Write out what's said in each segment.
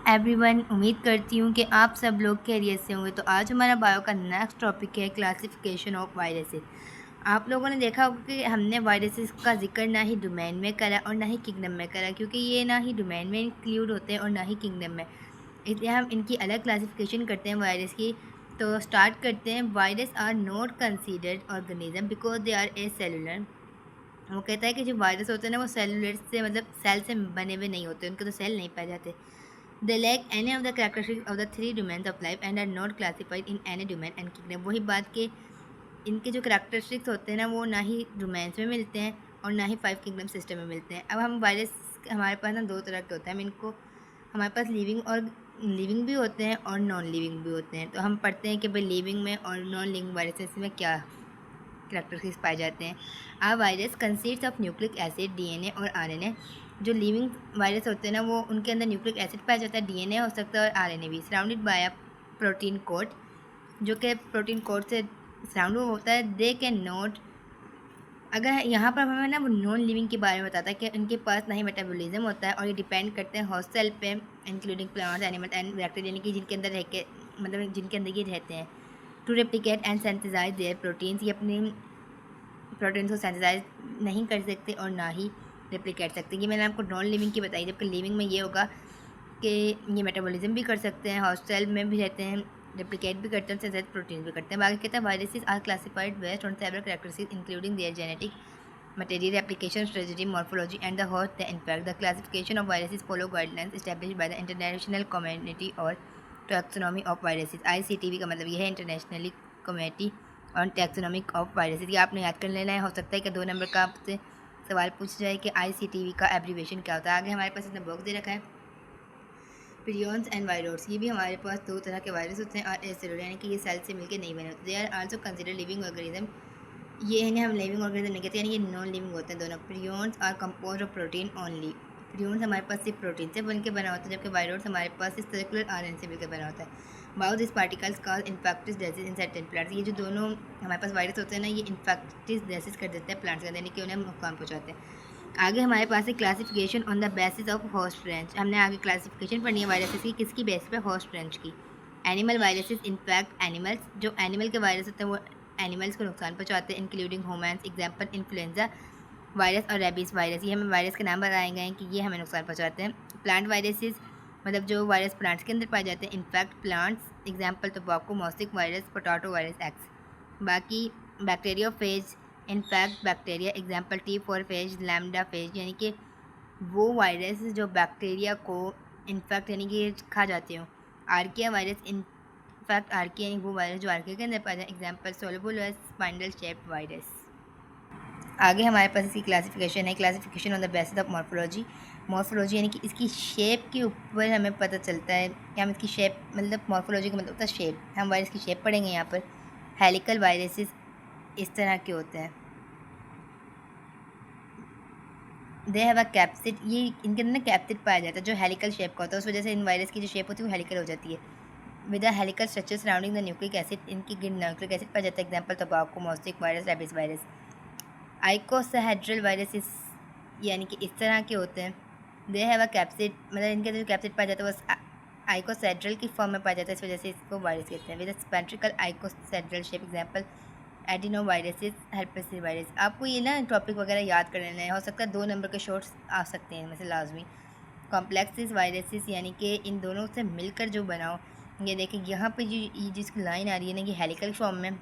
Everyone, उम्मीद करती हूँ कि आप सब लोग खैरियत से होंगे। तो आज हमारा बायो का नेक्स्ट टॉपिक है क्लासिफिकेशन ऑफ वायरसेस। आप लोगों ने देखा होगा कि हमने वायरसेस का जिक्र ना ही डोमेन में करा और ना ही किंगडम में करा, क्योंकि ये ना ही डोमेन में इंक्लूड होते हैं और ना ही किंगडम में। इसलिए हम इनकी अलग क्लासिफिकेशन करते हैं वायरस की। तो स्टार्ट करते हैं। Virus are not considered organism because they are acellular. वो कहता है कि जो वायरस होते हैं ना, वो सेलुलर से मतलब सेल से बने हुए नहीं होते, उनके तो सेल नहीं पाए जाते। They lack any of the characteristics of the three domains of life and are not classified in any domain and kingdom। वही बात के इनके जो करेक्टरिस्टिक्स होते हैं ना, वो ना ही डोमेन्स में मिलते हैं और ना ही 5 किंगडम सिस्टम में मिलते हैं। अब हम वायरस हमारे पास ना दो तरह के होते हैं। हम इनको हमारे पास लिविंग भी होते हैं और नॉन लिविंग भी होते हैं। तो हम पढ़ते हैं कि भाई लिविंग में और नॉन लिविंग वायरसेस में क्या करेक्टरिस्टिक्स पाए जाते हैं। A virus consist of nucleic acid, DNA और आरएनए। जो लिविंग वायरस होते हैं ना, वो उनके अंदर न्यूक्लिक एसिड पाया जाता है, डीएनए हो सकता है और आरएनए भी। Surrounded by a protein coat, जो कि प्रोटीन कोट से सराउंड होता है। दे कैन नॉट, अगर यहाँ पर हमें ना वो नॉन लिविंग के बारे में बताता है कि इनके पास ना ही मेटाबॉलिज्म होता है और ये डिपेंड करते हैं होस्ट सेल पे, including plants, animal and bacteria, यानी कि जिनके अंदर रह के मतलब जिनके अंदर ये रहते हैं। To replicate and synthesize their proteins, ये अपनी प्रोटीन को सेंथिसाइज नहीं कर सकते और ना ही रेप्लिकेट सकते। ये मैंने आपको नॉन लिविंग की बताई, जबकि लिविंग में ये होगा कि ये मेटाबॉलिज्म भी कर सकते हैं, हॉस्टल में भी रहते हैं, रेप्लिकेट भी करते हैं, सेंथिसाइज प्रोटीन भी करते हैं। बाकी कहता है viruses are classified based on several characteristics including their genetic material application strategy morphology and the host they infect. The classification of viruses follow guidelines established by the International Community or Taxonomy of Viruses। ICTV का मतलब ये है internationally community on taxonomic of viruses. ये आपने याद कर लेना है। हो सकता है कि 2 नंबर का आपसे सवाल पूछ जाए कि ICTV का एब्रीवेशन क्या होता है। आगे हमारे पास इसने बॉक्स दे रखा है प्रियॉन्स एंड वायरोड्स। ये भी हमारे पास 2 तरह के वायरस होते हैं और एसेलुलर, यानी कि ये सेल से मिलकर नहीं बने होते। They are also consider living organism. ये है ना, हम लिविंग ऑर्गेनिज्म नहीं कहते, यानी ये नॉन लिविंग होते हैं दोनों। Prions are compose of protein only. Prions हमारे पास सिर्फ प्रोटीन से बन के बना होता है, जबकि वायरोड्स हमारे पास इस सर्कुलर आरएनए से मिलकर बना होता है। बाउ this particles cause infectious disease in certain plants. ये जो दोनों हमारे पास वायरस होते हैं ना, ये इन्फेक्टिस डिजीज कर देते हैं प्लांट्स का, यानी कि उन्हें नुकसान पहुँचाते हैं। आगे हमारे पास है classification on the basis of host range. हमने आगे क्लासिफिकेशन पढ़नी है वायरसेस की, किसकी बेस पे? होस्ट रेंज की। एनिमल वायरसेस इन्फेक्ट एनिमल्स, जो एनिमल के वायरस होते हैं वो एनिमल्स को नुकसान पहुंचाते हैं, including humans. Example influenza virus और रेबीज वायरस। ये हमें वायरस के नाम बताए गए हैं कि ये हमें नुकसान पहुंचाते हैं। प्लांट वायरसेस मतलब जो वायरस प्लांट्स के अंदर पाए जाते हैं, infect plants. Example tobacco mosaic virus, potato virus X. बाकी bacteriophage infect bacteria. Example T four phage, lambda phage, यानी कि वो वायरस जो बैक्टीरिया को इन्फेक्ट यानी कि खा जाते हो। आर्किया वायरस इनफैक्ट आर्किया यानी वो वायरस जो आर्किया के अंदर पाया जाए। Example soluble spindle shape virus. आगे हमारे पास इसकी क्लासिफिकेशन है। Classification on the basis of morphology. Morphology यानी कि इसकी शेप के ऊपर हमें पता चलता है कि हम इसकी शेप मतलब मॉर्फोलॉजी का मतलब होता है शेप। हम वायरस की शेप पढ़ेंगे यहाँ पर। हेलिकल वायरसेस इस तरह के होते हैं। दे हैव अ कैप्सिड, ये इनके अंदर ना कैप्सिड पाया जाता है जो हेलिकल शेप का होता है। उस वजह से इन वायरस की जो शेप होती है वो हेलिकल हो जाती है। With a helical structure surrounding the nucleic acid, इनकी न्यूक्लिक एसिड पाया जाता है। Example tobacco mosaic virus, rabies virus. आइकोसाहेड्रल viruses यानी कि इस तरह के होते हैं। दे हैव अ कैप्सिड, मतलब इनके जो कैप्सिड पाया जाता है वो आइकोसेड्रल की फॉर्म में पाया जाता है, इस वजह से इसको वायरस कहते हैं। With spherical icosahedral shape. Example adeno viruses, herpes virus. आपको ये ना टॉपिक वगैरह याद कर लेना है। हो सकता है 2 नंबर के शॉर्ट्स आ सकते हैं इनमें से लाजमी। कॉम्प्लेक्सिस वायरसेस यानी कि इन दोनों से मिलकर जो बनाओ। ये देखिए यहाँ पे जो ये जिसकी लाइन आ रही है ना, ये हेलिकल फॉर्म में,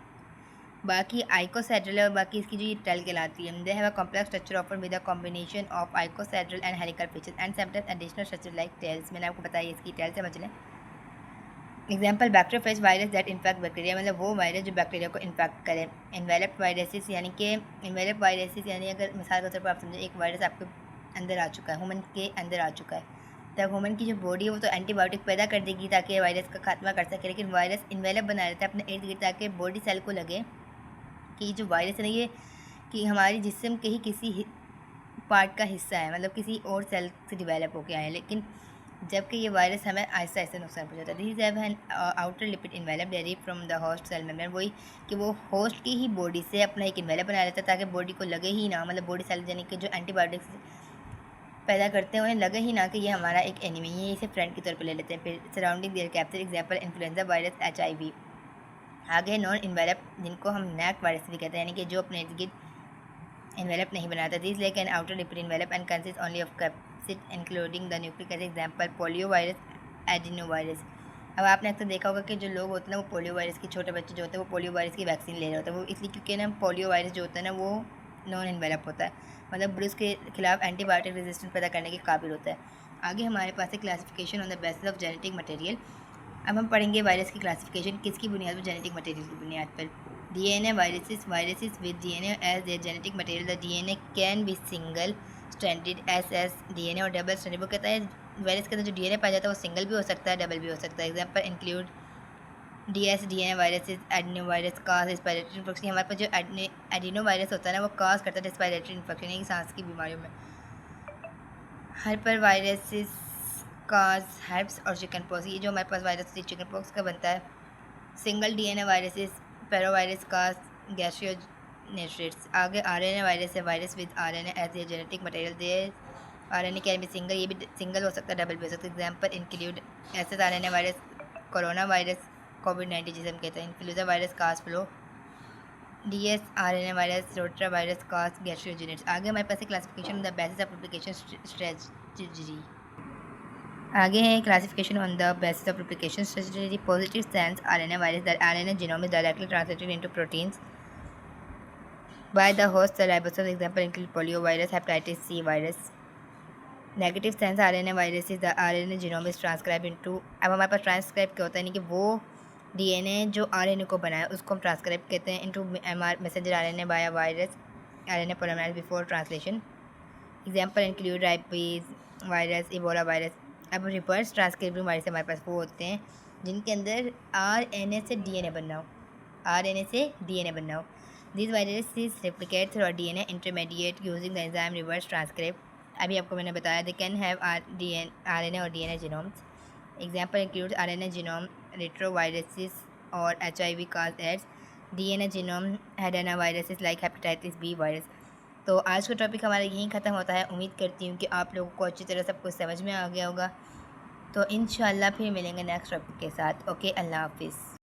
बाकी आइकोसेड्रल है और बाकी इसकी जो ये टेल कहलाती है। They have a complex structure offer with a combination of icosahedral and helical features and sometimes additional structure like tails. मैंने आपको बताया इसकी टेल समझ लें। Example bacteriophage virus that infect bacteria, मतलब वो वायरस जो बैक्टीरिया को इन्फेक्ट करे। इन्वेलप्ड वायरसेस यानी कि इन्वेलप्ड वायरसेस यानी अगर मिसाल के तौर पर आप समझें एक वायरस आपके अंदर आ चुका है, ह्यूमन के अंदर आ चुका है, तब ह्यूमन की जो बॉडी है वो तो एंटीबायोटिक पैदा कर देगी ताकि वायरस का खात्मा कर सके, लेकिन वायरस इन्वेलप बना रहता है अपने इर्द गिर्द ताकि बॉडी सेल को लगे कि जो वायरस है ना ये कि हमारे जिस्म के ही किसी पार्ट का हिस्सा है, मतलब किसी और सेल से डिवेलप होकर आया है। लेकिन जबकि ये वायरस हमें आहिस्ता आहिस्ता नुकसान पहुंचाता है। This have an outer lipid envelope derive from the host cell membrane, वही कि वो होस्ट की ही बॉडी से अपना एक इन्वेलप बना लेता है ताकि बॉडी को लगे ही ना, मतलब बॉडी सेल यानी कि जो एंटीबायोटिक्स पैदा करते हैं, उन्हें लगे ही ना कि ये हमारा एक एनिमी है, इसे फ्रेंड के तौर पर ले लेते हैं। फिर surrounding their capture example influenza virus, HIV। आगे नॉन इन्वेलप, जिनको हम नैक वायरस भी कहते हैं, यानी कि जो अपने इर्द गिर्द इन्वेलप नहीं बनाता। This like an outer lipid envelope and consist only of capsid including the nucleic acid, example polio virus, adeno virus. अब आपने अक्सर देखा होगा कि जो लोग होते हैं ना, वो पोलियो वायरस के छोटे बच्चे जो होते हैं वो पोलियो वायरस की वैक्सीन ले रहे होते हैं। वो इसलिए क्योंकि ना पोलियो वायरस जो होता है ना वो नॉन इन्वेलप होता है, मतलब ब्रूस के खिलाफ एंटीबायोटिक रेजिस्टेंस पैदा करने के काबिल होता है। आगे हमारे पास है classification on the basis of genetic material. अब हम पढ़ेंगे वायरस की क्लासिफिकेशन किसकी बुनियाद पर, जेनेटिक मटेरियल की बुनियाद पर। DNA viruses with DNA as their genetic material. The DNA can be single stranded SS DNA और डबल स्ट्रैंडेड। वो कहता है वायरस के अंदर जो DNA पाया जाता है वो सिंगल भी हो सकता है, डबल भी हो सकता है। Example include DNA viruses, adeno virus cause respiratory infection. हमारे पास जो एडिनो वायरस होता है ना वो काज करता है रेस्पिरेटरी इन्फेक्शन, यानी सांस की बीमारियों में। हाइपर वायरसेस काज हर्ब्स और चिकन पॉक्स, ये जो हमारे पास वायरस चिकन पॉक्स का बनता है। Single DNA viruses, parvovirus cause gastroenteritis. आगे RNA वायरस है, virus with RNA as a genetic material. Their RNA can be single, ये भी सिंगल हो सकता है, डबल भी हो सकता है। Example include SSRNA virus, corona virus, COVID-19 जिसे हम कहते हैं, influenza virus causes flu, DSRNA virus, rota virus causes gastroenteritis. आगे हमारे पास classification the basis of replication strategy. आगे है classification on the basis of replication strategy. Positive sense RNA virus, the RNA genome is directly translated into proteins by the host cell ribosomes. Example include polio virus, hepatitis C virus. Negative sense RNA virus is the RNA genome is transcribed into, अब हमारे पास transcribe क्या होता है, यानी कि वो DNA जो RNA को बनाया उसको हम ट्रांसक्राइब कहते हैं into messenger RNA by virus RNA polymerase before translation. Example include rabies virus, Ebola virus. अब रिवर्स ट्रांसक्रिप्टिंग वायरस हमारे पास वो होते हैं जिनके अंदर RNA से DNA बनना हो, RNA से DNA बनना हो। This virus is replicate through DNA intermediate using the enzyme reverse transcript. अभी आपको मैंने बताया दे कैन हैव RNA और DNA genomes. Example include RNA genome retroviruses और HIV causes AIDS, DNA genome adenoviruses like hepatitis B virus. तो आज का topic हमारा यहीं ख़त्म होता है। उम्मीद करती हूँ कि आप लोगों को अच्छी तरह सब कुछ समझ में आ गया होगा। तो इंशाल्लाह फिर मिलेंगे नेक्स्ट टॉपिक के साथ। ओके, अल्लाह हाफिज़।